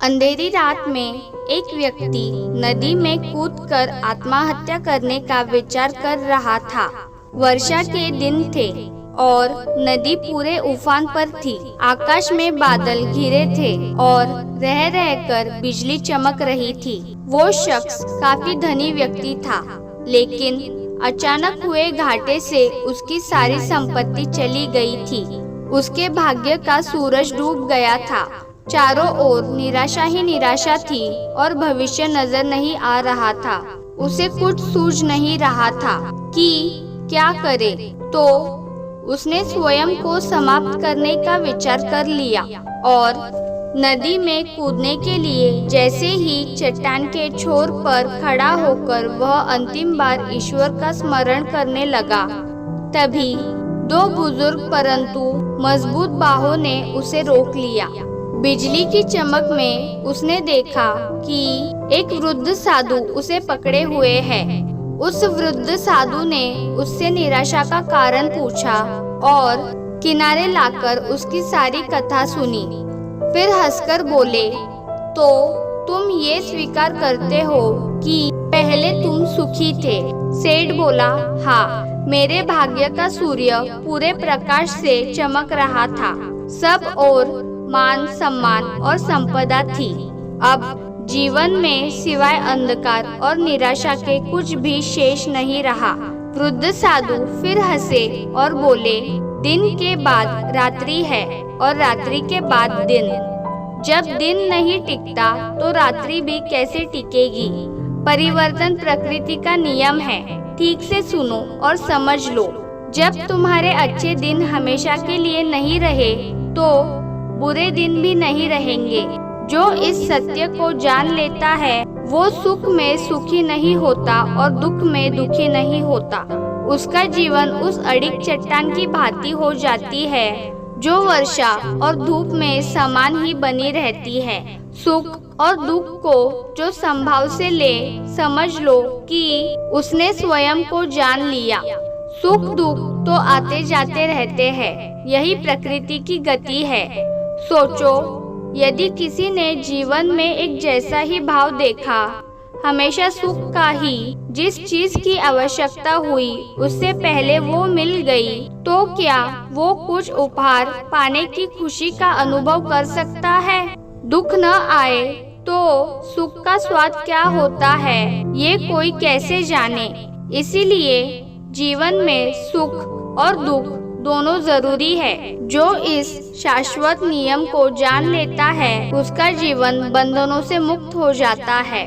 अंधेरी रात में एक व्यक्ति नदी में कूदकर आत्महत्या करने का विचार कर रहा था। वर्षा के दिन थे और नदी पूरे उफान पर थी। आकाश में बादल घिरे थे और रह रहकर बिजली चमक रही थी। वो शख्स काफी धनी व्यक्ति था, लेकिन अचानक हुए घाटे से उसकी सारी संपत्ति चली गई थी। उसके भाग्य का सूरज डूब गया था। चारों ओर निराशा ही निराशा थी और भविष्य नजर नहीं आ रहा था। उसे कुछ सूझ नहीं रहा था कि क्या करे, तो उसने स्वयं को समाप्त करने का विचार कर लिया और नदी में कूदने के लिए जैसे ही चट्टान के छोर पर खड़ा होकर वह अंतिम बार ईश्वर का स्मरण करने लगा, तभी दो बुजुर्ग परंतु मजबूत बाहों ने उसे रोक लिया। बिजली की चमक में उसने देखा कि एक वृद्ध साधु उसे पकड़े हुए है। उस वृद्ध साधु ने उससे निराशा का कारण पूछा और किनारे लाकर उसकी सारी कथा सुनी। फिर हंसकर बोले, तो तुम ये स्वीकार करते हो कि पहले तुम सुखी थे? सेठ बोला, हाँ, मेरे भाग्य का सूर्य पूरे प्रकाश से चमक रहा था। सब और मान सम्मान और संपदा थी। अब जीवन में सिवाय अंधकार और निराशा के कुछ भी शेष नहीं रहा। वृद्ध साधु फिर हंसे और बोले, दिन के बाद रात्रि है और रात्रि के बाद दिन। जब दिन नहीं टिकता तो रात्रि भी कैसे टिकेगी? परिवर्तन प्रकृति का नियम है। ठीक से सुनो और समझ लो। जब तुम्हारे अच्छे दिन हमेशा के लिए नहीं रहे तो बुरे दिन भी नहीं रहेंगे। जो इस सत्य को जान लेता है वो सुख में सुखी नहीं होता और दुख में दुखी नहीं होता। उसका जीवन उस अड़िग चट्टान की भांति हो जाती है जो वर्षा और धूप में समान ही बनी रहती है। सुख और दुख को जो संभाव से ले, समझ लो कि उसने स्वयं को जान लिया। सुख दुख तो आते जाते रहते हैं, यही प्रकृति की गति है। सोचो, यदि किसी ने जीवन में एक जैसा ही भाव देखा, हमेशा सुख का ही, जिस चीज की आवश्यकता हुई उससे पहले वो मिल गई, तो क्या वो कुछ उपहार पाने की खुशी का अनुभव कर सकता है? दुख न आए तो सुख का स्वाद क्या होता है, ये कोई कैसे जाने? इसीलिए जीवन में सुख और दुख दोनों जरूरी है। जो इस शाश्वत नियम को जान लेता है उसका जीवन बंधनों से मुक्त हो जाता है।